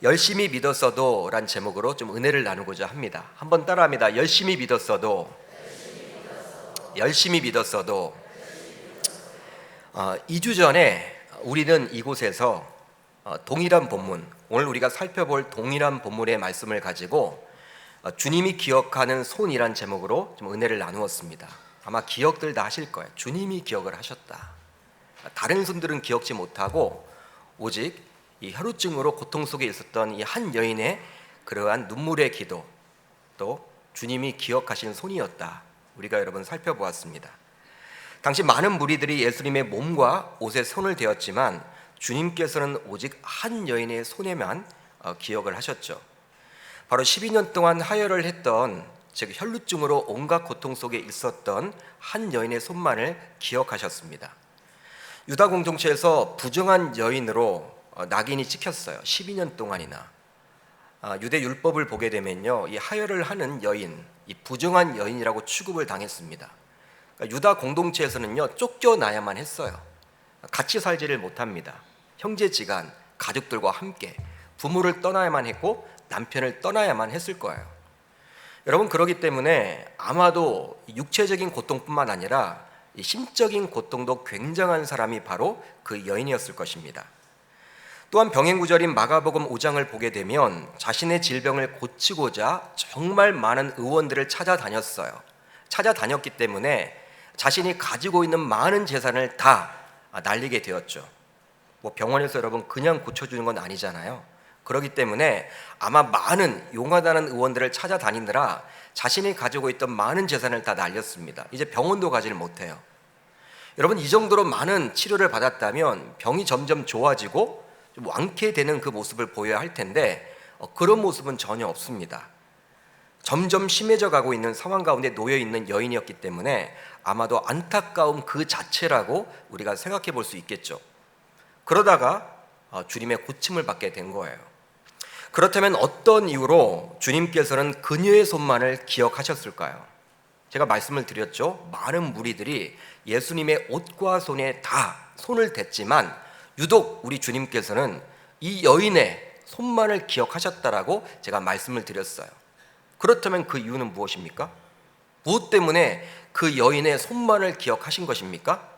열심히 믿었어도 란 제목으로 좀 은혜를 나누고자 합니다. 한번 따라합니다. 열심히 믿었어도. 2주 전에 우리는 이곳에서 동일한 본문, 오늘 우리가 살펴볼 동일한 본문의 말씀을 가지고 주님이 기억하는 손이란 제목으로 좀 은혜를 나누었습니다. 아마 기억들 다 하실 거예요. 주님이 기억을 하셨다. 다른 손들은 기억지 못하고 오직 이 혈루증으로 고통 속에 있었던 이 한 여인의 그러한 눈물의 기도, 또 주님이 기억하신 손이었다. 우리가 여러분 살펴보았습니다. 당시 많은 무리들이 예수님의 몸과 옷에 손을 대었지만 주님께서는 오직 한 여인의 손에만 기억을 하셨죠. 바로 12년 동안 하혈을 했던, 즉 혈루증으로 온갖 고통 속에 있었던 한 여인의 손만을 기억하셨습니다. 유다 공동체에서 부정한 여인으로 낙인이 찍혔어요. 12년 동안이나. 유대 율법을 보게 되면요, 이 하혈을 하는 여인, 이 부정한 여인이라고 취급을 당했습니다. 그러니까 유다 공동체에서는요, 쫓겨나야만 했어요. 같이 살지를 못합니다. 형제지간, 가족들과 함께 부모를 떠나야만 했고 남편을 떠나야만 했을 거예요. 여러분, 그렇기 때문에 아마도 육체적인 고통뿐만 아니라 이 심적인 고통도 굉장한 사람이 바로 그 여인이었을 것입니다. 또한 병행구절인 마가복음 5장을 보게 되면 자신의 질병을 고치고자 정말 많은 의원들을 찾아다녔어요. 찾아다녔기 때문에 자신이 가지고 있는 많은 재산을 다 날리게 되었죠. 뭐 병원에서 여러분 그냥 고쳐주는 건 아니잖아요. 그렇기 때문에 아마 많은 용하다는 의원들을 찾아다니느라 자신이 가지고 있던 많은 재산을 다 날렸습니다. 이제 병원도 가지를 못해요. 여러분, 이 정도로 많은 치료를 받았다면 병이 점점 좋아지고 좀 완쾌되는 그 모습을 보여야 할 텐데 그런 모습은 전혀 없습니다. 점점 심해져 가고 있는 상황 가운데 놓여 있는 여인이었기 때문에 아마도 안타까움 그 자체라고 우리가 생각해 볼 수 있겠죠. 그러다가 주님의 고침을 받게 된 거예요. 그렇다면 어떤 이유로 주님께서는 그녀의 손만을 기억하셨을까요? 제가 말씀을 드렸죠. 많은 무리들이 예수님의 옷과 손에 다 손을 댔지만 유독 우리 주님께서는 이 여인의 손만을 기억하셨다라고 제가 말씀을 드렸어요. 그렇다면 그 이유는 무엇입니까? 무엇 때문에 그 여인의 손만을 기억하신 것입니까?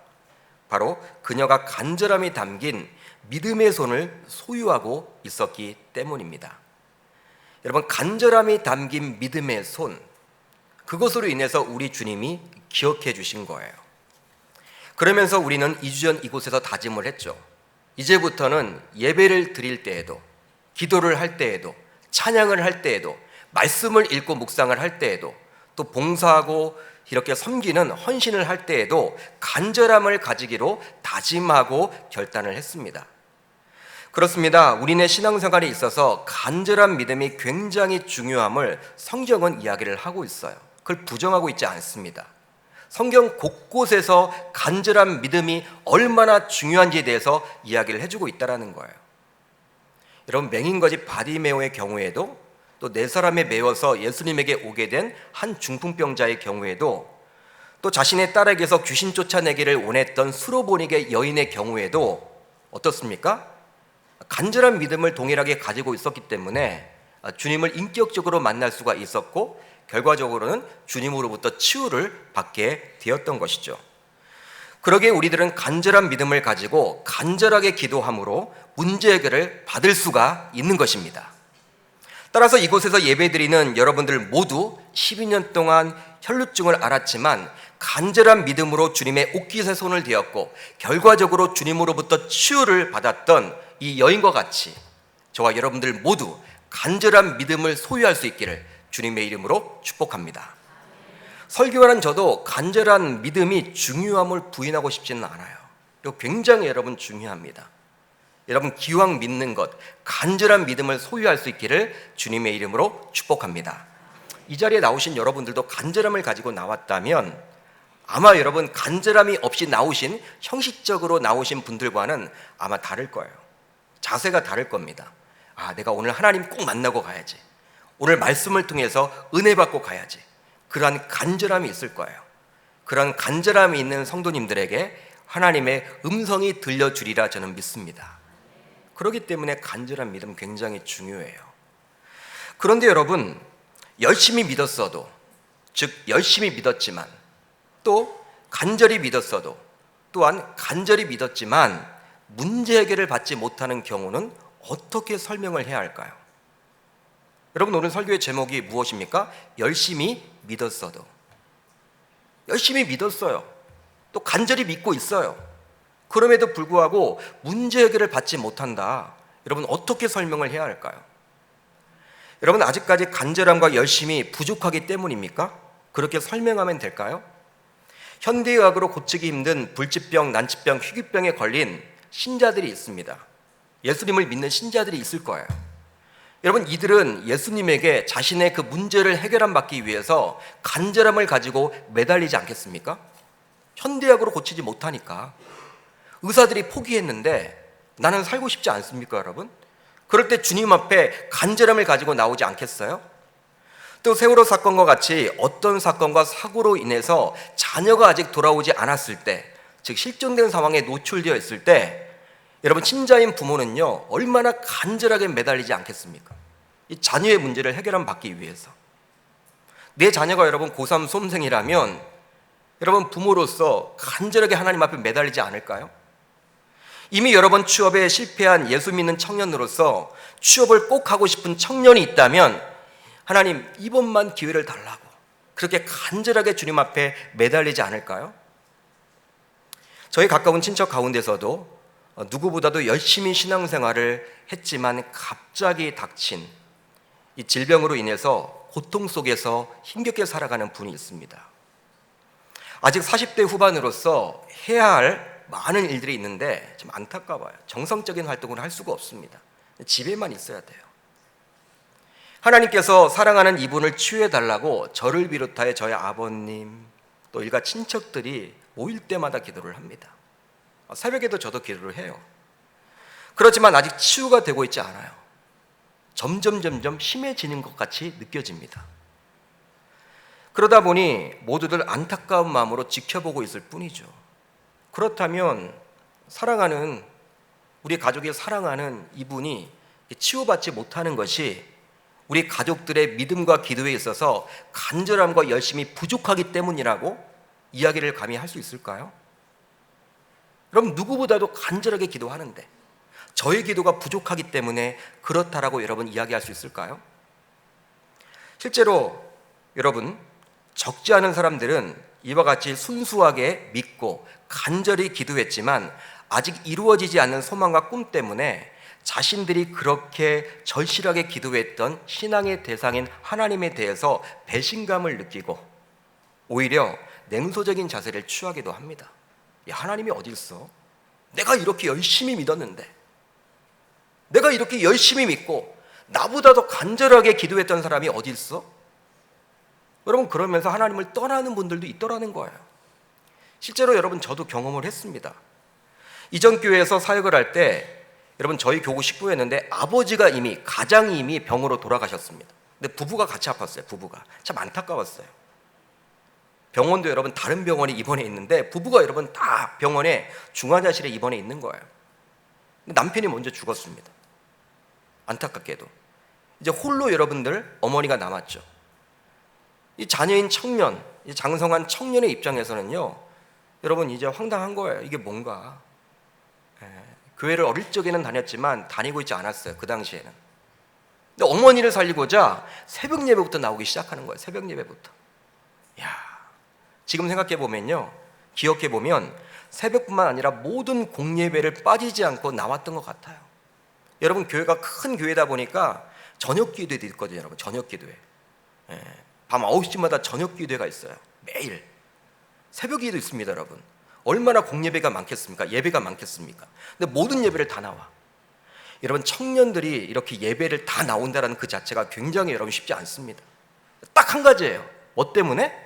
바로 그녀가 간절함이 담긴 믿음의 손을 소유하고 있었기 때문입니다. 여러분, 간절함이 담긴 믿음의 손, 그것으로 인해서 우리 주님이 기억해 주신 거예요. 그러면서 우리는 2주 전 이곳에서 다짐을 했죠. 이제부터는 예배를 드릴 때에도, 기도를 할 때에도, 찬양을 할 때에도, 말씀을 읽고 묵상을 할 때에도, 또 봉사하고 이렇게 섬기는 헌신을 할 때에도 간절함을 가지기로 다짐하고 결단을 했습니다. 그렇습니다. 우리네 신앙생활에 있어서 간절한 믿음이 굉장히 중요함을 성경은 이야기를 하고 있어요. 그걸 부정하고 있지 않습니다. 성경 곳곳에서 간절한 믿음이 얼마나 중요한지에 대해서 이야기를 해주고 있다는 거예요. 여러분, 맹인거지 바디메오의 경우에도, 또 네 사람에 매여서 예수님에게 오게 된 한 중풍병자의 경우에도, 또 자신의 딸에게서 귀신 쫓아내기를 원했던 수로보닉의 여인의 경우에도 어떻습니까? 간절한 믿음을 동일하게 가지고 있었기 때문에 주님을 인격적으로 만날 수가 있었고 결과적으로는 주님으로부터 치유를 받게 되었던 것이죠. 그러기에 우리들은 간절한 믿음을 가지고 간절하게 기도함으로 문제 해결을 받을 수가 있는 것입니다. 따라서 이곳에서 예배드리는 여러분들 모두 12년 동안 혈루증을 앓았지만 간절한 믿음으로 주님의 옷깃에 손을 대었고 결과적으로 주님으로부터 치유를 받았던 이 여인과 같이 저와 여러분들 모두 간절한 믿음을 소유할 수 있기를 주님의 이름으로 축복합니다. 설교하는 저도 간절한 믿음이 중요함을 부인하고 싶지는 않아요. 이거 굉장히 여러분 중요합니다. 여러분, 기왕 믿는 것, 간절한 믿음을 소유할 수 있기를 주님의 이름으로 축복합니다. 이 자리에 나오신 여러분들도 간절함을 가지고 나왔다면 아마 여러분 간절함이 없이 나오신, 형식적으로 나오신 분들과는 아마 다를 거예요. 자세가 다를 겁니다. 내가 오늘 하나님 꼭 만나고 가야지, 오늘 말씀을 통해서 은혜 받고 가야지, 그러한 간절함이 있을 거예요. 그런 간절함이 있는 성도님들에게 하나님의 음성이 들려주리라 저는 믿습니다. 그렇기 때문에 간절한 믿음 굉장히 중요해요. 그런데 여러분, 열심히 믿었어도, 즉 열심히 믿었지만, 또 간절히 믿었어도, 또한 간절히 믿었지만 문제 해결을 받지 못하는 경우는 어떻게 설명을 해야 할까요? 여러분, 오늘 설교의 제목이 무엇입니까? 열심히 믿었어도. 열심히 믿었어요. 또 간절히 믿고 있어요. 그럼에도 불구하고 문제 해결을 받지 못한다. 여러분, 어떻게 설명을 해야 할까요? 여러분, 아직까지 간절함과 열심이 부족하기 때문입니까? 그렇게 설명하면 될까요? 현대의학으로 고치기 힘든 불치병, 난치병, 희귀병에 걸린 신자들이 있습니다. 예수님을 믿는 신자들이 있을 거예요. 여러분, 이들은 예수님에게 자신의 그 문제를 해결함 받기 위해서 간절함을 가지고 매달리지 않겠습니까? 현대의학으로 고치지 못하니까 의사들이 포기했는데 나는 살고 싶지 않습니까, 여러분? 그럴 때 주님 앞에 간절함을 가지고 나오지 않겠어요? 또 세월호 사건과 같이 어떤 사건과 사고로 인해서 자녀가 아직 돌아오지 않았을 때, 즉 실종된 상황에 노출되어 있을 때 여러분, 친자인 부모는요 얼마나 간절하게 매달리지 않겠습니까? 이 자녀의 문제를 해결함 받기 위해서. 내 자녀가 여러분 고3 수험생이라면 여러분 부모로서 간절하게 하나님 앞에 매달리지 않을까요? 이미 여러 번 취업에 실패한 예수 믿는 청년으로서 취업을 꼭 하고 싶은 청년이 있다면 하나님, 이번만 기회를 달라고 그렇게 간절하게 주님 앞에 매달리지 않을까요? 저희 가까운 친척 가운데서도 누구보다도 열심히 신앙생활을 했지만 갑자기 닥친 이 질병으로 인해서 고통 속에서 힘겹게 살아가는 분이 있습니다. 아직 40대 후반으로서 해야 할 많은 일들이 있는데 좀 안타까워요. 정성적인 활동을 할 수가 없습니다. 집에만 있어야 돼요. 하나님께서 사랑하는 이분을 치유해달라고 저를 비롯하여 저희 아버님 또 일가 친척들이 모일 때마다 기도를 합니다. 새벽에도 저도 기도를 해요. 그렇지만 아직 치유가 되고 있지 않아요. 점점 심해지는 것 같이 느껴집니다. 그러다 보니 모두들 안타까운 마음으로 지켜보고 있을 뿐이죠. 그렇다면 사랑하는 우리 가족이 사랑하는 이분이 치유받지 못하는 것이 우리 가족들의 믿음과 기도에 있어서 간절함과 열심이 부족하기 때문이라고 이야기를 감히 할 수 있을까요? 그럼 누구보다도 간절하게 기도하는데 저의 기도가 부족하기 때문에 그렇다라고 여러분 이야기할 수 있을까요? 실제로 여러분, 적지 않은 사람들은 이와 같이 순수하게 믿고 간절히 기도했지만 아직 이루어지지 않는 소망과 꿈 때문에 자신들이 그렇게 절실하게 기도했던 신앙의 대상인 하나님에 대해서 배신감을 느끼고 오히려 냉소적인 자세를 취하기도 합니다. 야, 하나님이 어디 있어? 내가 이렇게 열심히 믿었는데, 내가 이렇게 열심히 믿고 나보다 더 간절하게 기도했던 사람이 어디 있어? 여러분, 그러면서 하나님을 떠나는 분들도 있더라는 거예요. 실제로 여러분, 저도 경험을 했습니다. 이전 교회에서 사역을 할 때 여러분, 저희 교구 식구였는데 아버지가 가장이 이미 병으로 돌아가셨습니다. 근데 부부가 같이 아팠어요. 부부가 참 안타까웠어요. 병원도 여러분 다른 병원에 입원해 있는데 부부가 여러분 다 병원에 중환자실에 입원해 있는 거예요. 근데 남편이 먼저 죽었습니다. 안타깝게도 이제 홀로 여러분들 어머니가 남았죠. 이 자녀인 청년, 이 장성한 청년의 입장에서는요, 여러분 이제 황당한 거예요. 이게 뭔가. 교회를 어릴 적에는 다녔지만 다니고 있지 않았어요. 그 당시에는. 근데 어머니를 살리고자 새벽 예배부터 나오기 시작하는 거예요. 새벽 예배부터. 야, 지금 생각해 보면요, 기억해 보면 새벽뿐만 아니라 모든 공예배를 빠지지 않고 나왔던 것 같아요. 여러분, 교회가 큰 교회다 보니까 저녁 기도회도 있거든요. 여러분, 저녁 기도회. 밤 9시마다 저녁 기도회가 있어요. 매일 새벽 기도 있습니다. 여러분, 얼마나 공예배가 많겠습니까? 예배가 많겠습니까? 근데 모든 예배를 다 나와. 여러분, 청년들이 이렇게 예배를 다 나온다는 그 자체가 굉장히 여러분 쉽지 않습니다. 딱 한 가지예요. 뭐 때문에?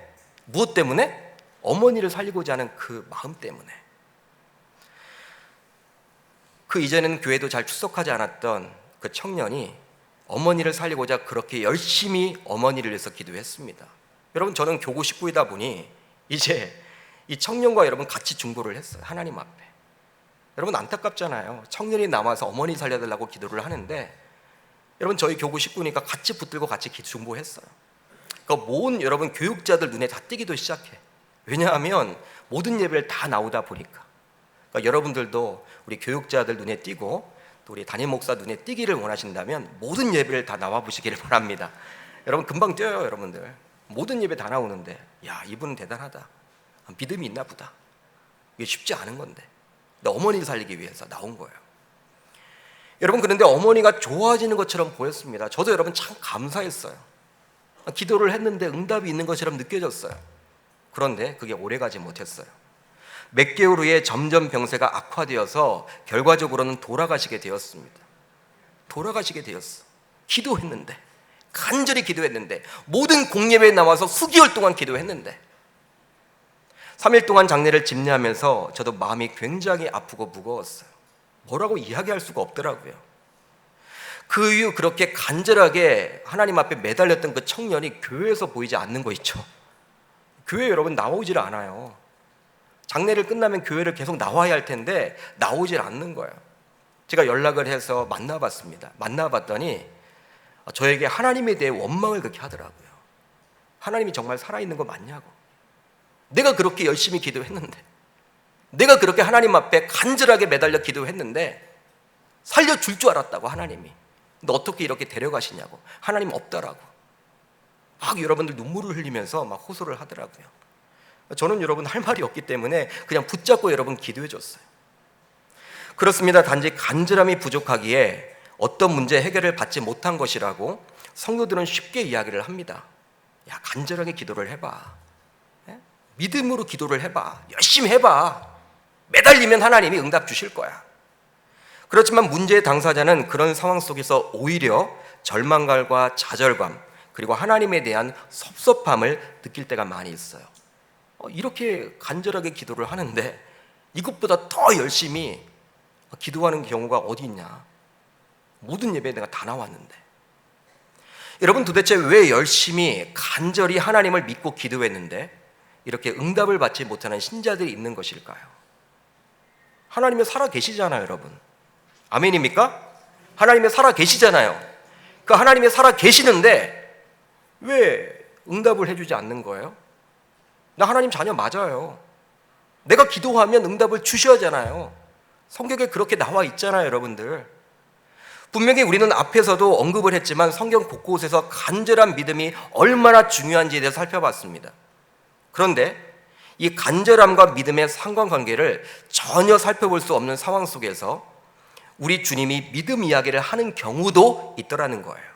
무엇 때문에? 어머니를 살리고자 하는 그 마음 때문에. 그 이전에는 교회도 잘 출석하지 않았던 그 청년이 어머니를 살리고자 그렇게 열심히 어머니를 위해서 기도했습니다. 여러분, 저는 교구 식구이다 보니 이제 이 청년과 여러분 같이 중보를 했어요. 하나님 앞에. 여러분 안타깝잖아요. 청년이 남아서 어머니 살려달라고 기도를 하는데 여러분 저희 교구 식구니까 같이 붙들고 같이 중보했어요. 그러니까 모든 여러분 교육자들 눈에 다 띄기도 시작해. 왜냐하면 모든 예배를 다 나오다 보니까. 그러니까 여러분들도 우리 교육자들 눈에 띄고 또 우리 담임 목사 눈에 띄기를 원하신다면 모든 예배를 다 나와 보시기를 바랍니다. 여러분 금방 뛰어요. 여러분들 모든 예배 다 나오는데 야 이분은 대단하다, 믿음이 있나 보다. 이게 쉽지 않은 건데 어머니를 살리기 위해서 나온 거예요. 여러분 그런데 어머니가 좋아지는 것처럼 보였습니다. 저도 여러분 참 감사했어요. 기도를 했는데 응답이 있는 것처럼 느껴졌어요. 그런데 그게 오래가지 못했어요. 몇 개월 후에 점점 병세가 악화되어서 결과적으로는 돌아가시게 되었습니다. 돌아가시게 되었어. 기도했는데, 간절히 기도했는데, 모든 공예배에 나와서 수개월 동안 기도했는데 3일 동안 장례를 집례하면서 저도 마음이 굉장히 아프고 무거웠어요. 뭐라고 이야기할 수가 없더라고요. 그 이후 그렇게 간절하게 하나님 앞에 매달렸던 그 청년이 교회에서 보이지 않는 거 있죠. 교회 여러분 나오질 않아요. 장례를 끝나면 교회를 계속 나와야 할 텐데 나오질 않는 거예요. 제가 연락을 해서 만나봤습니다. 만나봤더니 저에게 하나님에 대해 원망을 그렇게 하더라고요. 하나님이 정말 살아있는 거 맞냐고. 내가 그렇게 열심히 기도했는데, 내가 그렇게 하나님 앞에 간절하게 매달려 기도했는데 살려줄 줄 알았다고 하나님이. 근데 어떻게 이렇게 데려가시냐고. 하나님 없다라고. 막 여러분들 눈물을 흘리면서 막 호소를 하더라고요. 저는 여러분 할 말이 없기 때문에 그냥 붙잡고 여러분 기도해 줬어요. 그렇습니다. 단지 간절함이 부족하기에 어떤 문제 해결을 받지 못한 것이라고 성도들은 쉽게 이야기를 합니다. 야, 간절하게 기도를 해봐. 믿음으로 기도를 해봐. 열심히 해봐. 매달리면 하나님이 응답 주실 거야. 그렇지만 문제의 당사자는 그런 상황 속에서 오히려 절망감과 좌절감, 그리고 하나님에 대한 섭섭함을 느낄 때가 많이 있어요. 이렇게 간절하게 기도를 하는데 이것보다 더 열심히 기도하는 경우가 어디 있냐. 모든 예배에 내가 다 나왔는데. 여러분 도대체 왜 열심히 간절히 하나님을 믿고 기도했는데 이렇게 응답을 받지 못하는 신자들이 있는 것일까요? 하나님이 살아 계시잖아요, 여러분. 아멘입니까? 하나님이 살아 계시잖아요. 그 하나님이 살아 계시는데 왜 응답을 해주지 않는 거예요? 나 하나님 자녀 맞아요. 내가 기도하면 응답을 주셔야 하잖아요. 성경에 그렇게 나와 있잖아요, 여러분들. 분명히 우리는 앞에서도 언급을 했지만 성경 곳곳에서 간절한 믿음이 얼마나 중요한지에 대해서 살펴봤습니다. 그런데 이 간절함과 믿음의 상관관계를 전혀 살펴볼 수 없는 상황 속에서 우리 주님이 믿음 이야기를 하는 경우도 있더라는 거예요.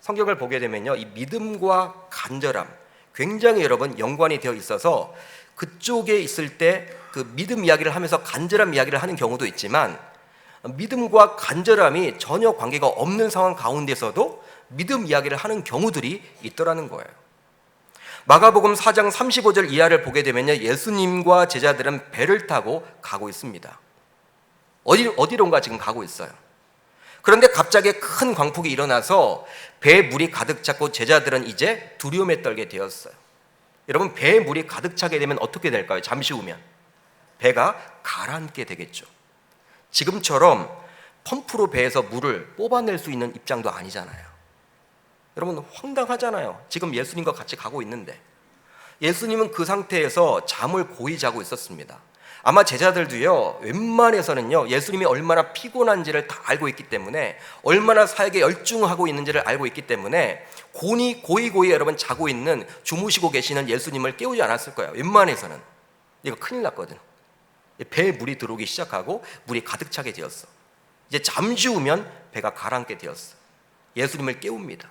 성경을 보게 되면요, 이 믿음과 간절함 굉장히 여러분 연관이 되어 있어서 그쪽에 있을 때 그 믿음 이야기를 하면서 간절함 이야기를 하는 경우도 있지만 믿음과 간절함이 전혀 관계가 없는 상황 가운데서도 믿음 이야기를 하는 경우들이 있더라는 거예요. 마가복음 4장 35절 이하를 보게 되면요, 예수님과 제자들은 배를 타고 가고 있습니다. 어디론가 지금 가고 있어요. 그런데 갑자기 큰 광풍이 일어나서 배에 물이 가득 찼고 제자들은 이제 두려움에 떨게 되었어요. 여러분 배에 물이 가득 차게 되면 어떻게 될까요? 잠시 후면 배가 가라앉게 되겠죠. 지금처럼 펌프로 배에서 물을 뽑아낼 수 있는 입장도 아니잖아요. 여러분 황당하잖아요. 지금 예수님과 같이 가고 있는데 예수님은 그 상태에서 잠을 고이 자고 있었습니다. 아마 제자들도요, 웬만해서는요, 예수님이 얼마나 피곤한지를 다 알고 있기 때문에, 얼마나 사역에 열중하고 있는지를 알고 있기 때문에 고이 여러분 자고 있는, 주무시고 계시는 예수님을 깨우지 않았을 거예요. 웬만해서는. 이거 큰일 났거든. 배에 물이 들어오기 시작하고 물이 가득 차게 되었어. 이제 잠시 후면 배가 가라앉게 되었어. 예수님을 깨웁니다.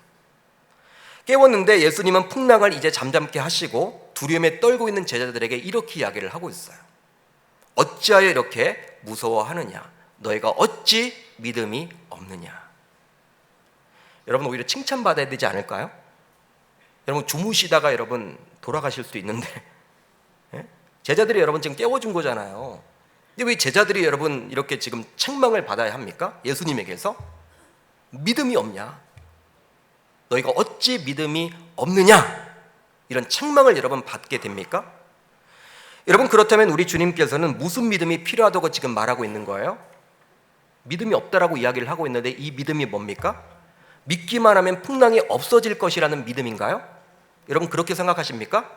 깨웠는데 예수님은 풍랑을 이제 잠잠케 하시고 두려움에 떨고 있는 제자들에게 이렇게 이야기를 하고 있어요. 어찌하여 이렇게 무서워하느냐? 너희가 어찌 믿음이 없느냐? 여러분 오히려 칭찬받아야 되지 않을까요? 여러분 주무시다가 여러분 돌아가실 수도 있는데 제자들이 여러분 지금 깨워준 거잖아요. 근데 왜 제자들이 여러분 이렇게 지금 책망을 받아야 합니까? 예수님에게서 믿음이 없냐? 너희가 어찌 믿음이 없느냐? 이런 책망을 여러분 받게 됩니까? 여러분, 그렇다면 우리 주님께서는 무슨 믿음이 필요하다고 지금 말하고 있는 거예요? 믿음이 없다라고 이야기를 하고 있는데 이 믿음이 뭡니까? 믿기만 하면 풍랑이 없어질 것이라는 믿음인가요? 여러분, 그렇게 생각하십니까?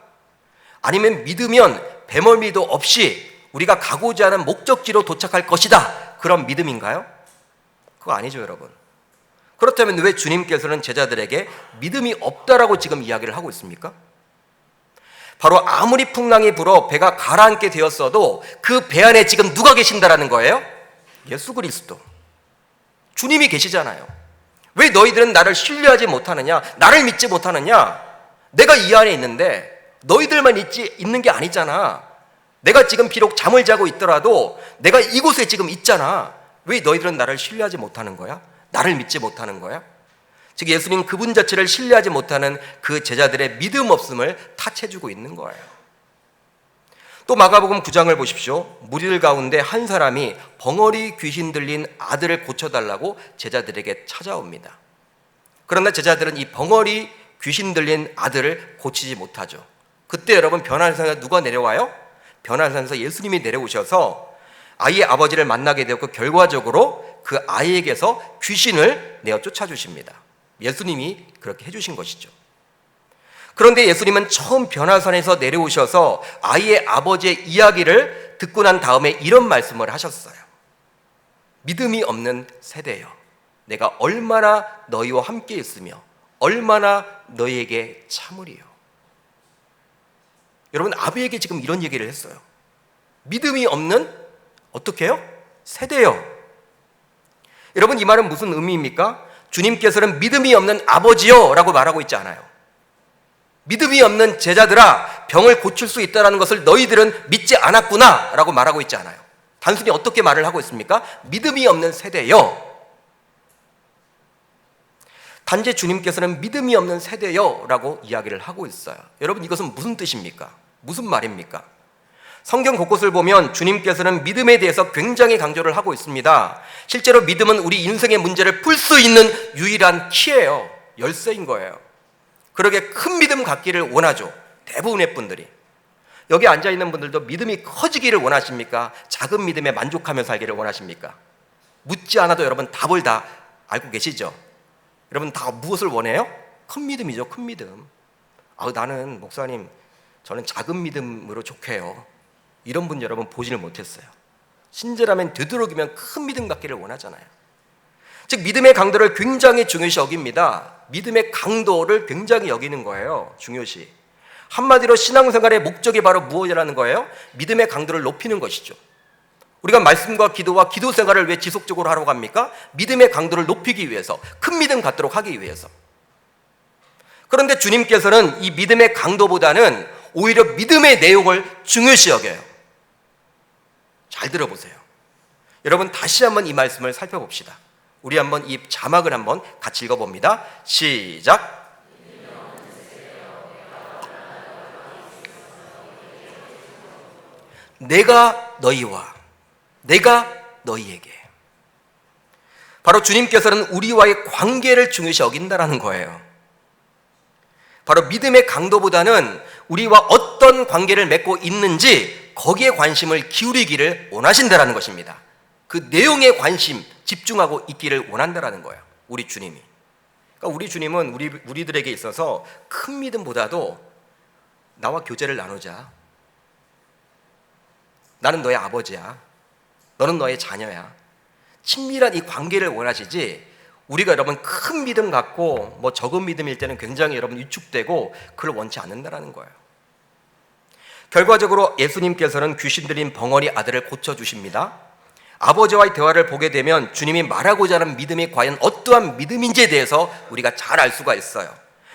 아니면 믿으면 배멀미도 없이 우리가 가고자 하는 목적지로 도착할 것이다, 그런 믿음인가요? 그거 아니죠, 여러분. 그렇다면 왜 주님께서는 제자들에게 믿음이 없다라고 지금 이야기를 하고 있습니까? 바로 아무리 풍랑이 불어 배가 가라앉게 되었어도 그 배 안에 지금 누가 계신다라는 거예요? 예수 그리스도, 주님이 계시잖아요. 왜 너희들은 나를 신뢰하지 못하느냐, 나를 믿지 못하느냐? 내가 이 안에 있는데 너희들만 있는 게 아니잖아. 내가 지금 비록 잠을 자고 있더라도 내가 이곳에 지금 있잖아. 왜 너희들은 나를 신뢰하지 못하는 거야? 나를 믿지 못하는 거야? 즉 예수님 그분 자체를 신뢰하지 못하는 그 제자들의 믿음 없음을 탓해주고 있는 거예요. 또 마가복음 9장을 보십시오. 무리들 가운데 한 사람이 벙어리 귀신 들린 아들을 고쳐달라고 제자들에게 찾아옵니다. 그러나 제자들은 이 벙어리 귀신 들린 아들을 고치지 못하죠. 그때 여러분, 변화산에서 누가 내려와요? 변화산에서 예수님이 내려오셔서 아이의 아버지를 만나게 되었고 결과적으로 그 아이에게서 귀신을 내어 쫓아주십니다. 예수님이 그렇게 해주신 것이죠. 그런데 예수님은 처음 변화산에서 내려오셔서 아이의 아버지의 이야기를 듣고 난 다음에 이런 말씀을 하셨어요. 믿음이 없는 세대여, 내가 얼마나 너희와 함께 있으며 얼마나 너희에게 참으리요. 여러분, 아비에게 지금 이런 얘기를 했어요. 믿음이 없는 어떻게 해요? 세대요. 여러분, 이 말은 무슨 의미입니까? 주님께서는 믿음이 없는 아버지요 라고 말하고 있지 않아요. 믿음이 없는 제자들아, 병을 고칠 수 있다는 것을 너희들은 믿지 않았구나 라고 말하고 있지 않아요. 단순히 어떻게 말을 하고 있습니까? 믿음이 없는 세대요. 단지 주님께서는 믿음이 없는 세대요 라고 이야기를 하고 있어요. 여러분, 이것은 무슨 뜻입니까? 무슨 말입니까? 성경 곳곳을 보면 주님께서는 믿음에 대해서 굉장히 강조를 하고 있습니다. 실제로 믿음은 우리 인생의 문제를 풀 수 있는 유일한 키예요. 열쇠인 거예요. 그러게 큰 믿음 갖기를 원하죠. 대부분의 분들이. 여기 앉아있는 분들도 믿음이 커지기를 원하십니까? 작은 믿음에 만족하며 살기를 원하십니까? 묻지 않아도 여러분 답을 다 알고 계시죠? 여러분 다 무엇을 원해요? 큰 믿음이죠. 큰 믿음. 나는 목사님, 저는 작은 믿음으로 족해요. 이런 분 여러분 보지를 못했어요. 신자라면 되도록이면 큰 믿음 갖기를 원하잖아요. 즉 믿음의 강도를 굉장히 중요시 여깁니다. 믿음의 강도를 굉장히 여기는 거예요. 중요시. 한마디로 신앙생활의 목적이 바로 무엇이라는 거예요? 믿음의 강도를 높이는 것이죠. 우리가 말씀과 기도와 기도 생활을 왜 지속적으로 하려고 합니까? 믿음의 강도를 높이기 위해서, 큰 믿음 갖도록 하기 위해서. 그런데 주님께서는 이 믿음의 강도보다는 오히려 믿음의 내용을 중요시 여겨요. 잘 들어보세요. 여러분, 다시 한번 이 말씀을 살펴봅시다. 우리 한번 이 자막을 한번 같이 읽어봅니다. 시작. 내가 너희와 내가 너희에게. 바로 주님께서는 우리와의 관계를 중요시 여긴다라는 거예요. 바로 믿음의 강도보다는 우리와 어떤 관계를 맺고 있는지 거기에 관심을 기울이기를 원하신다라는 것입니다. 그 내용에 관심, 집중하고 있기를 원한다라는 거예요. 우리 주님이. 그러니까 우리 주님은 우리들에게 있어서 큰 믿음보다도 나와 교제를 나누자. 나는 너의 아버지야. 너는 너의 자녀야. 친밀한 이 관계를 원하시지, 우리가 여러분 큰 믿음 갖고 뭐 적은 믿음일 때는 굉장히 여러분 위축되고 그걸 원치 않는다라는 거예요. 결과적으로 예수님께서는 귀신 들린 벙어리 아들을 고쳐주십니다. 아버지와의 대화를 보게 되면 주님이 말하고자 하는 믿음이 과연 어떠한 믿음인지에 대해서 우리가 잘 알 수가 있어요.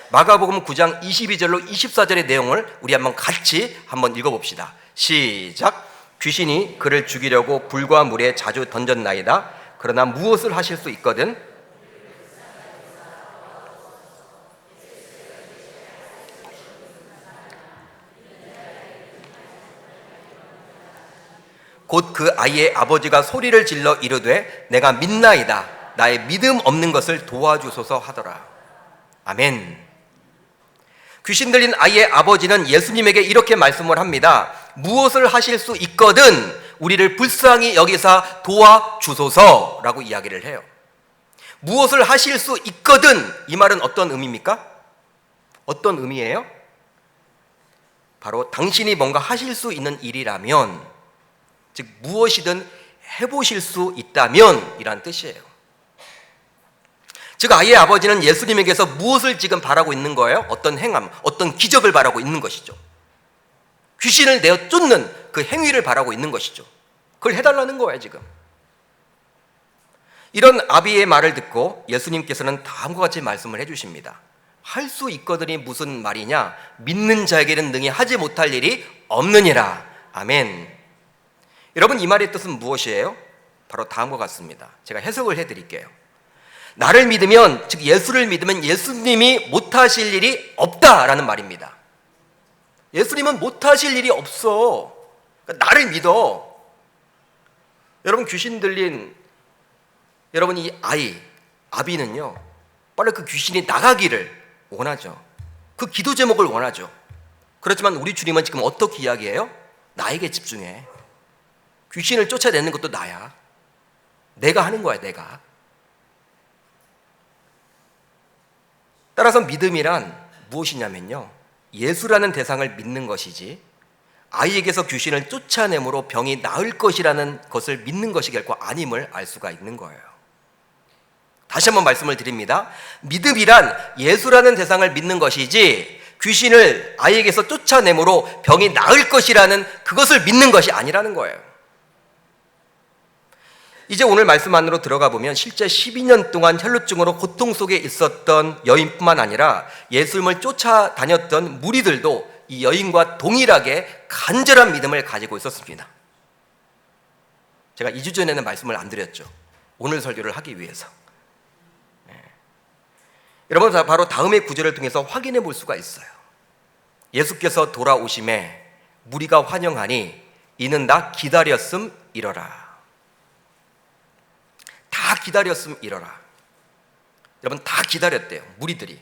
마가복음 9장 22절로 24절의 내용을 우리 한번 같이 한번 읽어봅시다. 시작. 귀신이 그를 죽이려고 불과 물에 자주 던졌나이다. 그러나 무엇을 하실 수 있거든? 곧 그 아이의 아버지가 소리를 질러 이르되 내가 믿나이다. 나의 믿음 없는 것을 도와주소서 하더라. 아멘. 귀신 들린 아이의 아버지는 예수님에게 이렇게 말씀을 합니다. 무엇을 하실 수 있거든 우리를 불쌍히 여기사 도와주소서라고 이야기를 해요. 무엇을 하실 수 있거든, 이 말은 어떤 의미입니까? 어떤 의미예요? 바로 당신이 뭔가 하실 수 있는 일이라면, 즉 무엇이든 해보실 수 있다면 이란 뜻이에요. 즉 아이의 아버지는 예수님에게서 무엇을 지금 바라고 있는 거예요? 어떤 행함, 어떤 기적을 바라고 있는 것이죠. 귀신을 내어 쫓는 그 행위를 바라고 있는 것이죠. 그걸 해달라는 거예요 지금. 이런 아비의 말을 듣고 예수님께서는 다음과 같이 말씀을 해주십니다. 할 수 있거든이 무슨 말이냐? 믿는 자에게는 능히 하지 못할 일이 없느니라. 아멘. 여러분, 이 말의 뜻은 무엇이에요? 바로 다음과 같습니다. 제가 해석을 해드릴게요. 나를 믿으면, 즉 예수를 믿으면 예수님이 못하실 일이 없다라는 말입니다. 예수님은 못하실 일이 없어. 그러니까 나를 믿어. 여러분, 귀신 들린 여러분 이 아비는요, 빨리 그 귀신이 나가기를 원하죠. 그 기도 제목을 원하죠. 그렇지만 우리 주님은 지금 어떻게 이야기해요? 나에게 집중해. 귀신을 쫓아내는 것도 나야. 내가 하는 거야, 내가. 따라서 믿음이란 무엇이냐면요, 예수라는 대상을 믿는 것이지 아이에게서 귀신을 쫓아내므로 병이 나을 것이라는 것을 믿는 것이 결코 아님을 알 수가 있는 거예요. 다시 한번 말씀을 드립니다. 믿음이란 예수라는 대상을 믿는 것이지 귀신을 아이에게서 쫓아내므로 병이 나을 것이라는 그것을 믿는 것이 아니라는 거예요. 이제 오늘 말씀 안으로 들어가 보면 실제 12년 동안 혈루증으로 고통 속에 있었던 여인뿐만 아니라 예수님을 쫓아다녔던 무리들도 이 여인과 동일하게 간절한 믿음을 가지고 있었습니다. 제가 2주 전에는 말씀을 안 드렸죠. 오늘 설교를 하기 위해서. 여러분, 바로 다음의 구절을 통해서 확인해 볼 수가 있어요. 예수께서 돌아오심에 무리가 환영하니 이는 나 기다렸음 이러라. 다 기다렸음 이러라. 여러분, 다 기다렸대요, 무리들이.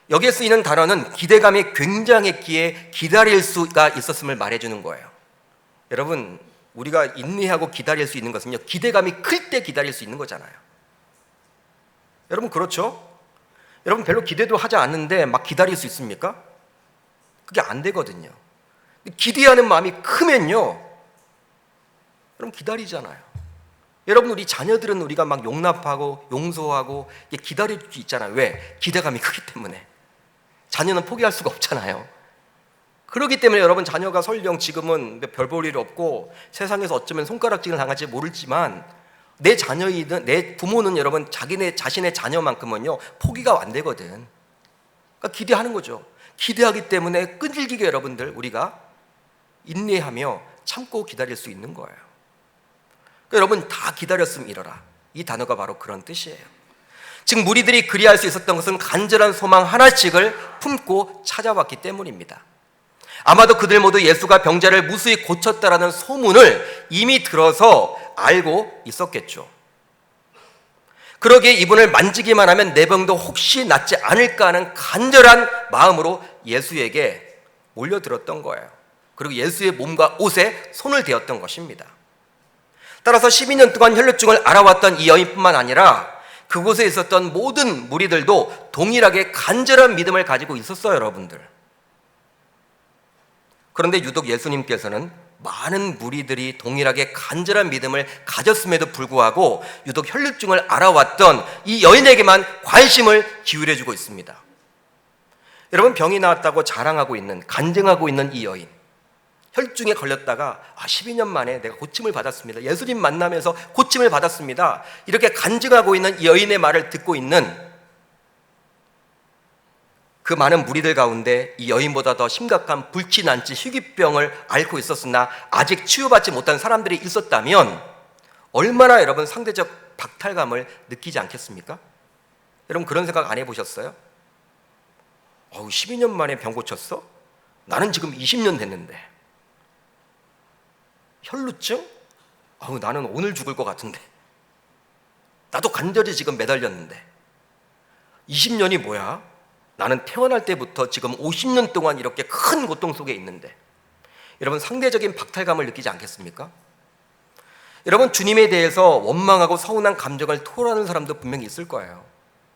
여기에 쓰이는 단어는 기대감이 굉장했기에 기다릴 수가 있었음을 말해주는 거예요. 여러분, 우리가 인내하고 기다릴 수 있는 것은요, 기대감이 클 때 기다릴 수 있는 거잖아요. 여러분, 그렇죠? 여러분, 별로 기대도 하지 않는데 막 기다릴 수 있습니까? 그게 안 되거든요. 기대하는 마음이 크면요, 여러분 기다리잖아요. 여러분, 우리 자녀들은 우리가 막 용납하고 용서하고 기다릴 수 있잖아요. 왜? 기대감이 크기 때문에. 자녀는 포기할 수가 없잖아요. 그렇기 때문에 여러분, 자녀가 설령 지금은 별 볼 일 없고 세상에서 어쩌면 손가락질을 당할지 모르지만 내 자녀이든 내 부모는 여러분 자신의 자녀만큼은요 포기가 안 되거든. 그러니까 기대하는 거죠. 기대하기 때문에 끈질기게 여러분들 우리가 인내하며 참고 기다릴 수 있는 거예요. 그러니까 여러분, 다 기다렸음 이러라. 이 단어가 바로 그런 뜻이에요. 즉 무리들이 그리할 수 있었던 것은 간절한 소망 하나씩을 품고 찾아왔기 때문입니다. 아마도 그들 모두 예수가 병자를 무수히 고쳤다라는 소문을 이미 들어서 알고 있었겠죠. 그러기에 이분을 만지기만 하면 내 병도 혹시 낫지 않을까 하는 간절한 마음으로 예수에게 몰려들었던 거예요. 그리고 예수의 몸과 옷에 손을 대었던 것입니다. 따라서 12년 동안 혈루증을 알아왔던 이 여인뿐만 아니라 그곳에 있었던 모든 무리들도 동일하게 간절한 믿음을 가지고 있었어요, 여러분들. 그런데 유독 예수님께서는 많은 무리들이 동일하게 간절한 믿음을 가졌음에도 불구하고 유독 혈루증을 알아왔던 이 여인에게만 관심을 기울여주고 있습니다. 여러분, 병이 나았다고 자랑하고 있는, 간증하고 있는 이 여인, 혈증에 걸렸다가 12년 만에 내가 고침을 받았습니다. 예수님 만나면서 고침을 받았습니다. 이렇게 간증하고 있는 이 여인의 말을 듣고 있는 그 많은 무리들 가운데 이 여인보다 더 심각한 불치난치 희귀병을 앓고 있었으나 아직 치유받지 못한 사람들이 있었다면 얼마나 여러분 상대적 박탈감을 느끼지 않겠습니까? 여러분, 그런 생각 안 해보셨어요? 12년 만에 병 고쳤어? 나는 지금 20년 됐는데. 혈루증? 나는 오늘 죽을 것 같은데. 나도 간절히 지금 매달렸는데. 20년이 뭐야? 나는 태어날 때부터 지금 50년 동안 이렇게 큰 고통 속에 있는데. 여러분 상대적인 박탈감을 느끼지 않겠습니까? 여러분 주님에 대해서 원망하고 서운한 감정을 토로하는 사람도 분명히 있을 거예요.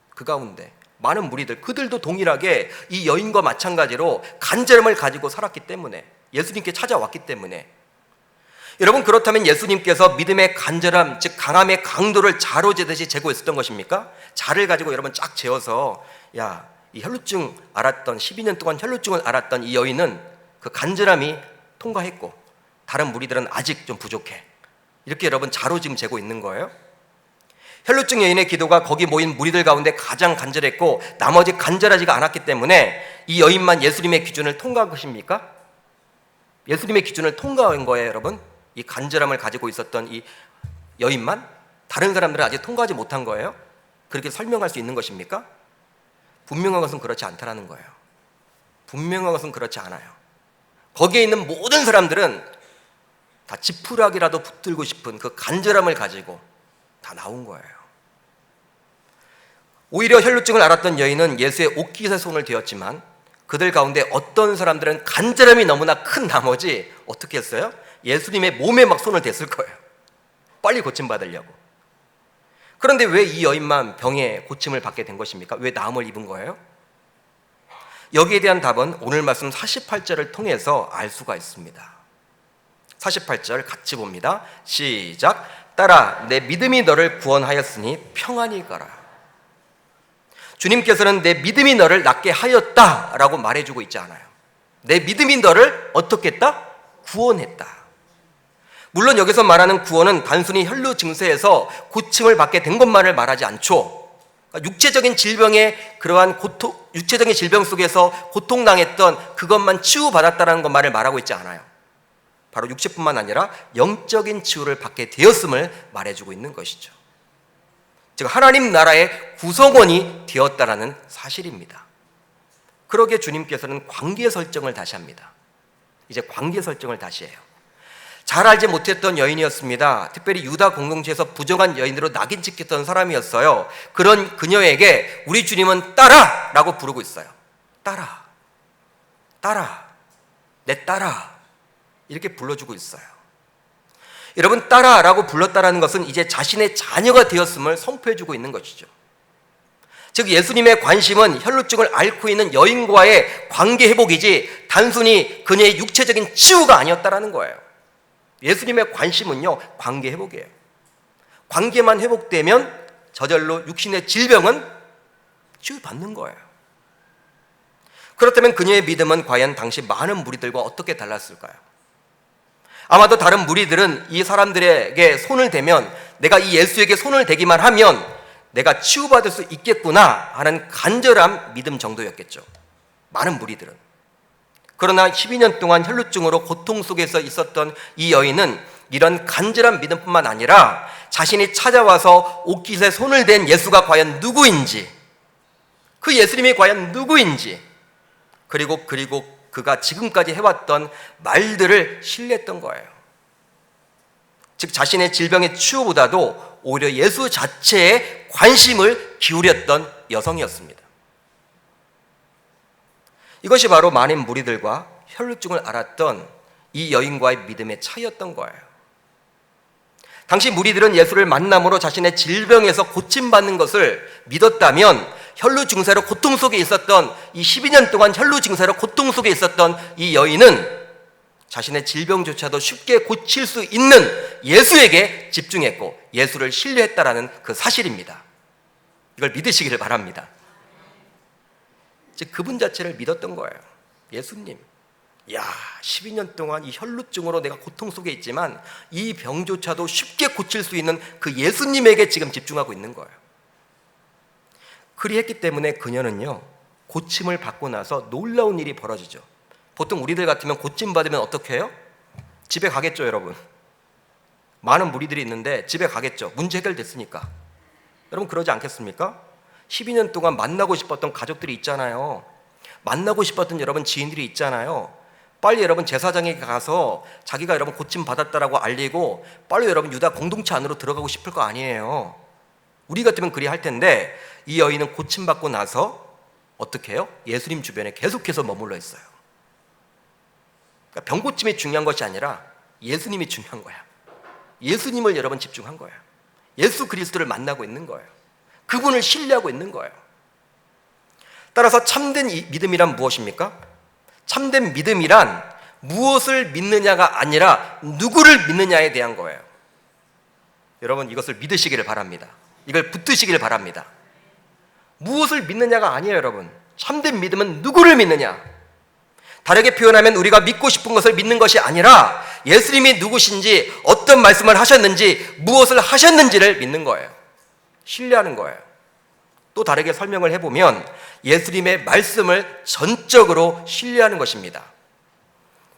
그 가운데 많은 무리들, 그들도 동일하게 이 여인과 마찬가지로 간절함을 가지고 살았기 때문에, 예수님께 찾아왔기 때문에. 여러분 그렇다면 예수님께서 믿음의 간절함, 즉 강함의 강도를 자로 재듯이 재고 있었던 것입니까? 자를 가지고 여러분 쫙 재어서 이 혈루증 알았던 12년 동안 혈루증을 알았던 이 여인은 그 간절함이 통과했고 다른 무리들은 아직 좀 부족해, 이렇게 여러분 자로 지금 재고 있는 거예요? 혈루증 여인의 기도가 거기 모인 무리들 가운데 가장 간절했고 나머지 간절하지가 않았기 때문에 이 여인만 예수님의 기준을 통과한 것입니까? 예수님의 기준을 통과한 거예요, 여러분. 이 간절함을 가지고 있었던 이 여인만? 다른 사람들은 아직 통과하지 못한 거예요? 그렇게 설명할 수 있는 것입니까? 분명한 것은 그렇지 않다라는 거예요. 분명한 것은 그렇지 않아요. 거기에 있는 모든 사람들은 다 지푸라기라도 붙들고 싶은 그 간절함을 가지고 다 나온 거예요. 오히려 혈루증을 앓았던 여인은 예수의 옷깃에 손을 대었지만 그들 가운데 어떤 사람들은 간절함이 너무나 큰 나머지 어떻게 했어요? 예수님의 몸에 막 손을 댔을 거예요. 빨리 고침받으려고. 그런데 왜 이 여인만 병에 고침을 받게 된 것입니까? 왜 나음을 입은 거예요? 여기에 대한 답은 오늘 말씀 48절을 통해서 알 수가 있습니다. 48절 같이 봅니다. 시작. 딸아, 내 믿음이 너를 구원하였으니 평안히 가라. 주님께서는 내 믿음이 너를 낫게 하였다라고 말해주고 있지 않아요. 내 믿음이 너를 어떻게 했다? 구원했다. 물론 여기서 말하는 구원은 단순히 혈루 증세에서 고침을 받게 된 것만을 말하지 않죠. 육체적인 질병의 그러한 육체적인 질병 속에서 고통당했던 그것만 치유받았다는 것만을 말하고 있지 않아요. 바로 육체뿐만 아니라 영적인 치유를 받게 되었음을 말해주고 있는 것이죠. 즉 하나님 나라의 구성원이 되었다라는 사실입니다. 그러기에 주님께서는 관계 설정을 다시 합니다. 이제 관계 설정을 다시 해요. 잘 알지 못했던 여인이었습니다. 특별히 유다 공동체에서 부정한 여인으로 낙인 찍혔던 사람이었어요. 그런 그녀에게 우리 주님은 딸아! 라고 부르고 있어요. 딸아, 딸아, 내 딸아, 이렇게 불러주고 있어요. 여러분 딸아 라고 불렀다라는 것은 이제 자신의 자녀가 되었음을 선포해주고 있는 것이죠. 즉 예수님의 관심은 혈루증을 앓고 있는 여인과의 관계 회복이지 단순히 그녀의 육체적인 치유가 아니었다라는 거예요. 예수님의 관심은요, 관계 회복이에요. 관계만 회복되면 저절로 육신의 질병은 치유받는 거예요. 그렇다면 그녀의 믿음은 과연 당시 많은 무리들과 어떻게 달랐을까요? 아마도 다른 무리들은 이 사람들에게 손을 대면, 내가 이 예수에게 손을 대기만 하면 내가 치유받을 수 있겠구나 하는 간절한 믿음 정도였겠죠. 많은 무리들은. 그러나 12년 동안 혈루증으로 고통 속에서 있었던 이 여인은 이런 간절한 믿음뿐만 아니라 자신이 찾아와서 옷깃에 손을 댄 예수가 과연 누구인지, 그 예수님이 과연 누구인지, 그리고 그가 지금까지 해왔던 말들을 신뢰했던 거예요. 즉 자신의 질병의 치유보다도 오히려 예수 자체에 관심을 기울였던 여성이었습니다. 이것이 바로 많은 무리들과 혈루증을 앓았던 이 여인과의 믿음의 차이였던 거예요. 당시 무리들은 예수를 만남으로 자신의 질병에서 고침받는 것을 믿었다면 혈루 증세로 고통 속에 있었던 이 12년 동안 혈루 증세로 고통 속에 있었던 이 여인은 자신의 질병조차도 쉽게 고칠 수 있는 예수에게 집중했고 예수를 신뢰했다라는 그 사실입니다. 이걸 믿으시기를 바랍니다. 즉 그분 자체를 믿었던 거예요. 예수님, 12년 동안 이 혈루증으로 내가 고통 속에 있지만 이 병조차도 쉽게 고칠 수 있는 그 예수님에게 지금 집중하고 있는 거예요. 그리했기 때문에 그녀는요, 고침을 받고 나서 놀라운 일이 벌어지죠. 보통 우리들 같으면 고침 받으면 어떻게 해요? 집에 가겠죠, 여러분. 많은 무리들이 있는데 집에 가겠죠. 문제 해결됐으니까. 여러분 그러지 않겠습니까? 12년 동안 만나고 싶었던 가족들이 있잖아요. 만나고 싶었던 여러분 지인들이 있잖아요. 빨리 여러분 제사장에게 가서 자기가 여러분 고침 받았다라고 알리고 빨리 여러분 유다 공동체 안으로 들어가고 싶을 거 아니에요. 우리 같으면 그리 할 텐데 이 여인은 고침 받고 나서 어떻게 해요? 예수님 주변에 계속해서 머물러 있어요. 그러니까 병고침이 중요한 것이 아니라 예수님이 중요한 거야. 예수님을 여러분 집중한 거예요. 예수 그리스도를 만나고 있는 거예요. 그분을 신뢰하고 있는 거예요. 따라서 참된 믿음이란 무엇입니까? 참된 믿음이란 무엇을 믿느냐가 아니라 누구를 믿느냐에 대한 거예요. 여러분 이것을 믿으시기를 바랍니다. 이걸 붙드시기를 바랍니다. 무엇을 믿느냐가 아니에요, 여러분. 참된 믿음은 누구를 믿느냐. 다르게 표현하면 우리가 믿고 싶은 것을 믿는 것이 아니라 예수님이 누구신지, 어떤 말씀을 하셨는지, 무엇을 하셨는지를 믿는 거예요. 신뢰하는 거예요. 또 다르게 설명을 해보면 예수님의 말씀을 전적으로 신뢰하는 것입니다.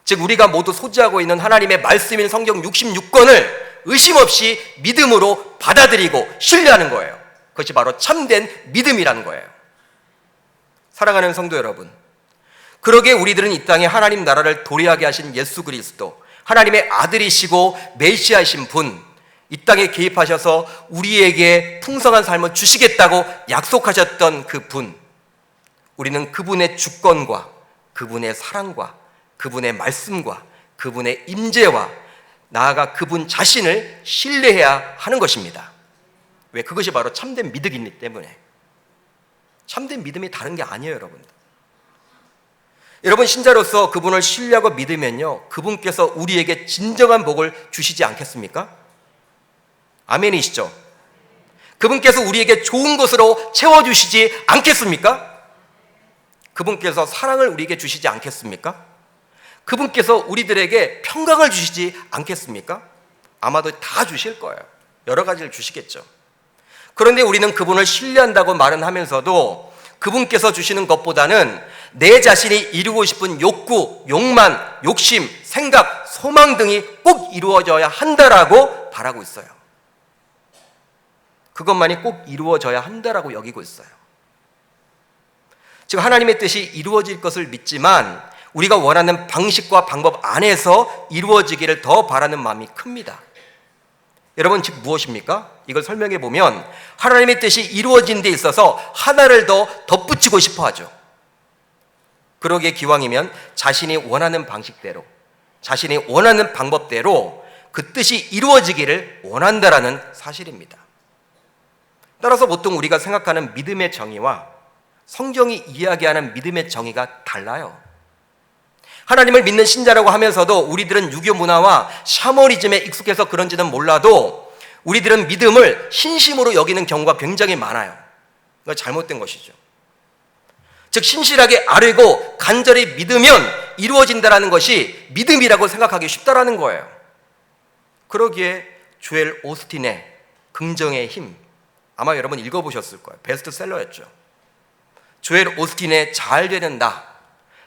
즉 우리가 모두 소지하고 있는 하나님의 말씀인 성경 66권을 의심 없이 믿음으로 받아들이고 신뢰하는 거예요. 그것이 바로 참된 믿음이라는 거예요. 사랑하는 성도 여러분, 그러기에 우리들은 이 땅에 하나님 나라를 도래하게 하신 예수 그리스도, 하나님의 아들이시고 메시아이신 분, 이 땅에 개입하셔서 우리에게 풍성한 삶을 주시겠다고 약속하셨던 그 분, 우리는 그분의 주권과 그분의 사랑과 그분의 말씀과 그분의 임재와 나아가 그분 자신을 신뢰해야 하는 것입니다. 왜? 그것이 바로 참된 믿음이기 때문에. 참된 믿음이 다른 게 아니에요, 여러분. 여러분 신자로서 그분을 신뢰하고 믿으면요, 그분께서 우리에게 진정한 복을 주시지 않겠습니까? 아멘이시죠? 그분께서 우리에게 좋은 것으로 채워주시지 않겠습니까? 그분께서 사랑을 우리에게 주시지 않겠습니까? 그분께서 우리들에게 평강을 주시지 않겠습니까? 아마도 다 주실 거예요. 여러 가지를 주시겠죠. 그런데 우리는 그분을 신뢰한다고 말은 하면서도 그분께서 주시는 것보다는 내 자신이 이루고 싶은 욕구, 욕망, 욕심, 생각, 소망 등이 꼭 이루어져야 한다라고 바라고 있어요. 그것만이 꼭 이루어져야 한다라고 여기고 있어요. 즉 하나님의 뜻이 이루어질 것을 믿지만 우리가 원하는 방식과 방법 안에서 이루어지기를 더 바라는 마음이 큽니다. 여러분 즉 무엇입니까? 이걸 설명해 보면 하나님의 뜻이 이루어진 데 있어서 하나를 더 덧붙이고 싶어 하죠. 그러기에 기왕이면 자신이 원하는 방식대로, 자신이 원하는 방법대로 그 뜻이 이루어지기를 원한다라는 사실입니다. 따라서 보통 우리가 생각하는 믿음의 정의와 성경이 이야기하는 믿음의 정의가 달라요. 하나님을 믿는 신자라고 하면서도 우리들은 유교 문화와 샤머니즘에 익숙해서 그런지는 몰라도 우리들은 믿음을 신심으로 여기는 경우가 굉장히 많아요. 그건 잘못된 것이죠. 즉 신실하게 아뢰고 간절히 믿으면 이루어진다는 것이 믿음이라고 생각하기 쉽다라는 거예요. 그러기에 조엘 오스틴의 긍정의 힘, 아마 여러분 읽어보셨을 거예요. 베스트셀러였죠. 조엘 오스틴의 잘 되는 나,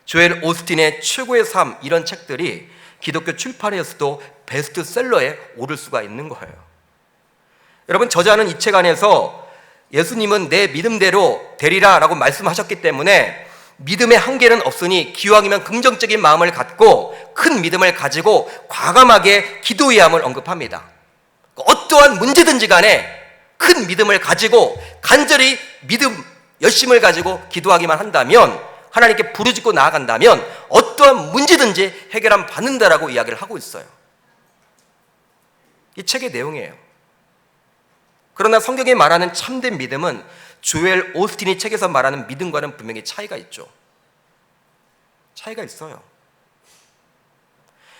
조엘 오스틴의 최고의 삶, 이런 책들이 기독교 출판에서도 베스트셀러에 오를 수가 있는 거예요. 여러분 저자는 이 책 안에서 예수님은 내 믿음대로 되리라 라고 말씀하셨기 때문에 믿음의 한계는 없으니 기왕이면 긍정적인 마음을 갖고 큰 믿음을 가지고 과감하게 기도해야 함을 언급합니다. 어떠한 문제든지 간에 큰 믿음을 가지고 간절히 믿음, 열심을 가지고 기도하기만 한다면, 하나님께 부르짖고 나아간다면 어떠한 문제든지 해결함 받는다라고 이야기를 하고 있어요. 이 책의 내용이에요. 그러나 성경이 말하는 참된 믿음은 조엘 오스틴이 책에서 말하는 믿음과는 분명히 차이가 있죠. 차이가 있어요.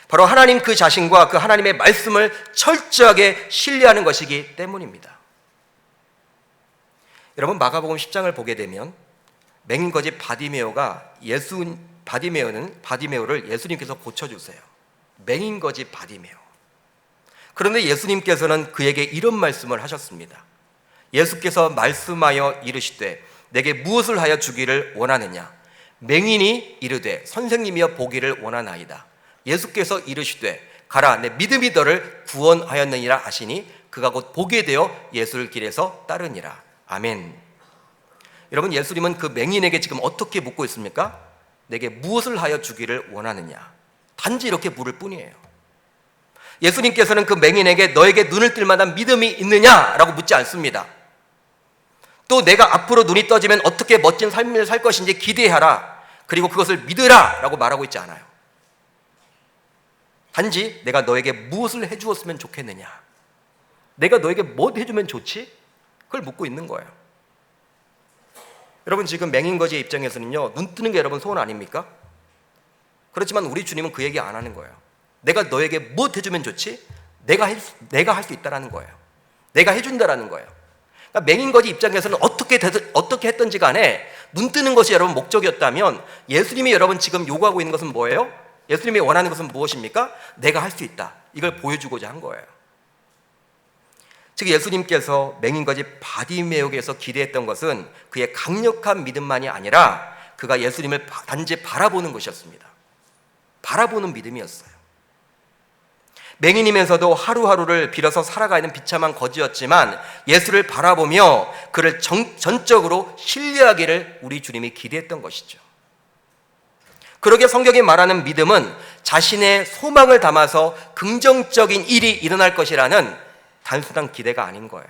바로 하나님 그 자신과 그 하나님의 말씀을 철저하게 신뢰하는 것이기 때문입니다. 여러분 마가복음 10장을 보게 되면 맹인거지 바디메오를 예수님께서 고쳐주세요. 맹인거지 바디메오. 그런데 예수님께서는 그에게 이런 말씀을 하셨습니다. 예수께서 말씀하여 이르시되 내게 무엇을 하여 주기를 원하느냐? 맹인이 이르되 선생님이여 보기를 원하나이다. 예수께서 이르시되 가라 내 믿음이 너를 구원하였느니라 하시니 그가 곧 보게 되어 예수를 길에서 따르니라. 아멘. 여러분 예수님은 그 맹인에게 지금 어떻게 묻고 있습니까? 내게 무엇을 하여 주기를 원하느냐? 단지 이렇게 물을 뿐이에요. 예수님께서는 그 맹인에게 너에게 눈을 뜰 만한 믿음이 있느냐라고 묻지 않습니다. 또 내가 앞으로 눈이 떠지면 어떻게 멋진 삶을 살 것인지 기대하라, 그리고 그것을 믿으라 라고 말하고 있지 않아요. 단지 내가 너에게 무엇을 해주었으면 좋겠느냐, 내가 너에게 뭐 해주면 좋지? 그걸 묻고 있는 거예요. 여러분, 지금 맹인거지의 입장에서는요, 눈 뜨는 게 여러분 소원 아닙니까? 그렇지만 우리 주님은 그 얘기 안 하는 거예요. 내가 너에게 뭐 해주면 좋지? 내가 할 수 있다라는 거예요. 내가 해준다라는 거예요. 그러니까 맹인거지 입장에서는 어떻게 했던지 간에 눈 뜨는 것이 여러분 목적이었다면, 예수님이 여러분 지금 요구하고 있는 것은 뭐예요? 예수님이 원하는 것은 무엇입니까? 내가 할 수 있다, 이걸 보여주고자 한 거예요. 즉 예수님께서 맹인거지 바디메오에게서 기대했던 것은 그의 강력한 믿음만이 아니라 그가 예수님을 단지 바라보는 것이었습니다. 바라보는 믿음이었어요. 맹인이면서도 하루하루를 빌어서 살아가는 비참한 거지였지만 예수를 바라보며 그를 전적으로 신뢰하기를 우리 주님이 기대했던 것이죠. 그러게 성경이 말하는 믿음은 자신의 소망을 담아서 긍정적인 일이 일어날 것이라는 단순한 기대가 아닌 거예요.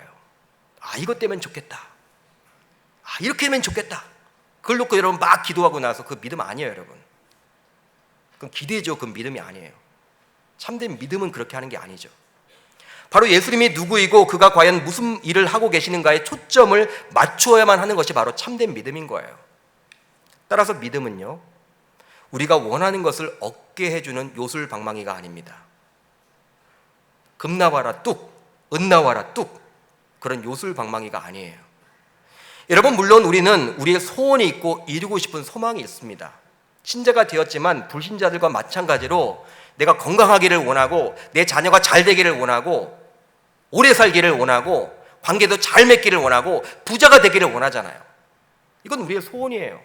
이것 되면 좋겠다, 이렇게 되면 좋겠다, 그걸 놓고 여러분 막 기도하고 나서 그 믿음 아니에요. 여러분, 그건 기대죠. 그 믿음이 아니에요. 참된 믿음은 그렇게 하는 게 아니죠. 바로 예수님이 누구이고 그가 과연 무슨 일을 하고 계시는가에 초점을 맞추어야만 하는 것이 바로 참된 믿음인 거예요. 따라서 믿음은요, 우리가 원하는 것을 얻게 해주는 요술방망이가 아닙니다. 금 나와라 뚝, 은 나와라 뚝, 그런 요술방망이가 아니에요. 여러분, 물론 우리는 우리의 소원이 있고 이루고 싶은 소망이 있습니다. 신자가 되었지만 불신자들과 마찬가지로 내가 건강하기를 원하고 내 자녀가 잘 되기를 원하고 오래 살기를 원하고 관계도 잘 맺기를 원하고 부자가 되기를 원하잖아요. 이건 우리의 소원이에요.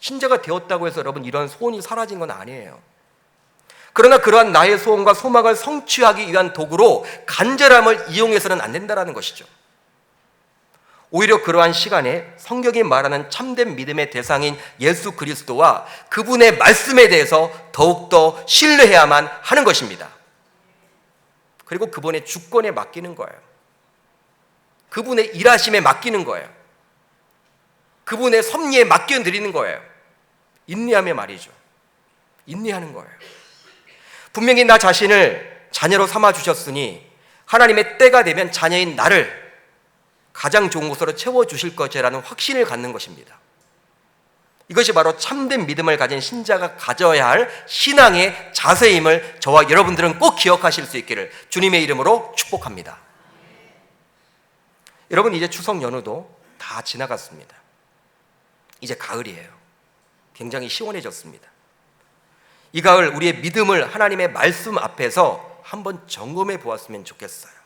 신자가 되었다고 해서 여러분 이런 소원이 사라진 건 아니에요. 그러나 그러한 나의 소원과 소망을 성취하기 위한 도구로 간절함을 이용해서는 안 된다는 것이죠. 오히려 그러한 시간에 성경이 말하는 참된 믿음의 대상인 예수 그리스도와 그분의 말씀에 대해서 더욱더 신뢰해야만 하는 것입니다. 그리고 그분의 주권에 맡기는 거예요. 그분의 일하심에 맡기는 거예요. 그분의 섭리에 맡겨드리는 거예요. 인내하며 말이죠. 인내하는 거예요. 분명히 나 자신을 자녀로 삼아주셨으니 하나님의 때가 되면 자녀인 나를 가장 좋은 곳으로 채워주실 것이라는 확신을 갖는 것입니다. 이것이 바로 참된 믿음을 가진 신자가 가져야 할 신앙의 자세임을 저와 여러분들은 꼭 기억하실 수 있기를 주님의 이름으로 축복합니다. 여러분, 이제 추석 연휴도 다 지나갔습니다. 이제 가을이에요. 굉장히 시원해졌습니다. 이 가을 우리의 믿음을 하나님의 말씀 앞에서 한번 점검해 보았으면 좋겠어요.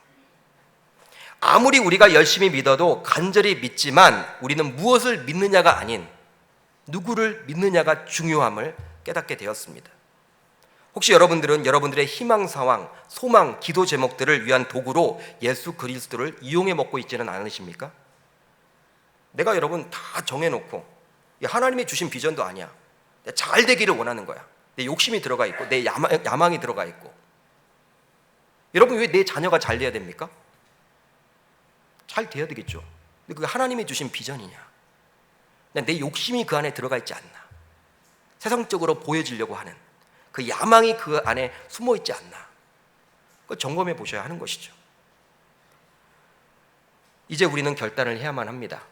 아무리 우리가 열심히 믿어도 간절히 믿지만 우리는 무엇을 믿느냐가 아닌 누구를 믿느냐가 중요함을 깨닫게 되었습니다. 혹시 여러분들은 여러분들의 희망 상황, 소망, 기도 제목들을 위한 도구로 예수 그리스도를 이용해 먹고 있지는 않으십니까? 내가 여러분 다 정해놓고 하나님이 주신 비전도 아니야, 잘 되기를 원하는 거야, 내 욕심이 들어가 있고 내 야망이 들어가 있고. 여러분, 왜 내 자녀가 잘 돼야 됩니까? 잘 돼야 되겠죠. 근데 그게 하나님이 주신 비전이냐, 내 욕심이 그 안에 들어가 있지 않나, 세상적으로 보여지려고 하는 그 야망이 그 안에 숨어 있지 않나, 그걸 점검해 보셔야 하는 것이죠. 이제 우리는 결단을 해야만 합니다.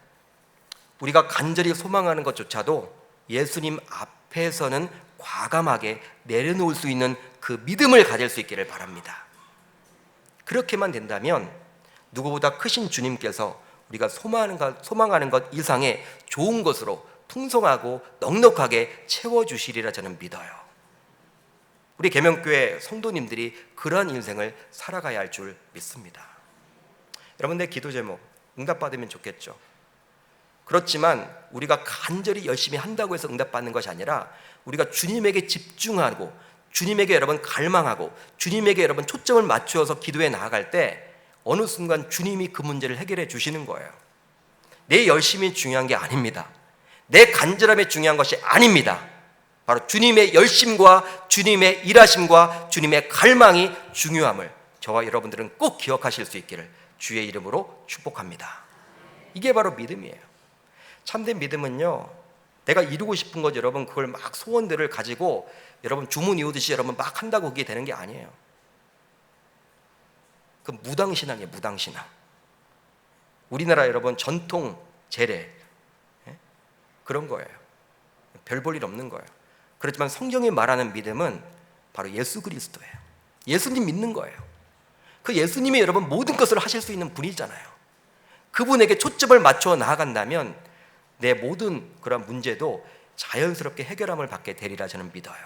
우리가 간절히 소망하는 것조차도 예수님 앞에서는 과감하게 내려놓을 수 있는 그 믿음을 가질 수 있기를 바랍니다. 그렇게만 된다면 누구보다 크신 주님께서 우리가 소망하는 것 이상의 좋은 것으로 풍성하고 넉넉하게 채워주시리라 저는 믿어요. 우리 계명교회 성도님들이 그러한 인생을 살아가야 할 줄 믿습니다. 여러분들 기도 제목 응답받으면 좋겠죠. 그렇지만 우리가 간절히 열심히 한다고 해서 응답받는 것이 아니라 우리가 주님에게 집중하고 주님에게 여러분 갈망하고 주님에게 여러분 초점을 맞추어서 기도해 나아갈 때 어느 순간 주님이 그 문제를 해결해 주시는 거예요. 내 열심이 중요한 게 아닙니다. 내 간절함이 중요한 것이 아닙니다. 바로 주님의 열심과 주님의 일하심과 주님의 갈망이 중요함을 저와 여러분들은 꼭 기억하실 수 있기를 주의 이름으로 축복합니다. 이게 바로 믿음이에요. 참된 믿음은요, 내가 이루고 싶은 것 여러분 그걸 막 소원들을 가지고 여러분 주문 이루듯이 여러분 막 한다고 그게 되는 게 아니에요. 그 무당신앙이에요. 무당신앙. 우리나라 여러분 전통 제례 그런 거예요. 별 볼 일 없는 거예요. 그렇지만 성경이 말하는 믿음은 바로 예수 그리스도예요. 예수님 믿는 거예요. 그 예수님이 여러분 모든 것을 하실 수 있는 분이잖아요. 그분에게 초점을 맞춰 나아간다면 내 모든 그런 문제도 자연스럽게 해결함을 받게 되리라 저는 믿어요.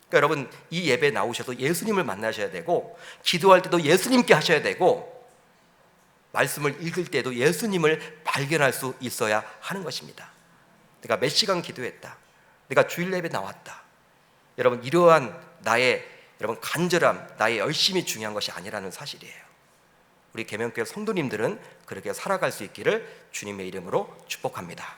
그러니까 여러분 이 예배 나오셔서 예수님을 만나셔야 되고, 기도할 때도 예수님께 하셔야 되고, 말씀을 읽을 때도 예수님을 발견할 수 있어야 하는 것입니다. 내가 몇 시간 기도했다, 내가 주일 예배 나왔다, 여러분 이러한 나의 여러분 간절함, 나의 열심이 중요한 것이 아니라는 사실이에요. 우리 계명교회 성도님들은 그렇게 살아갈 수 있기를 주님의 이름으로 축복합니다.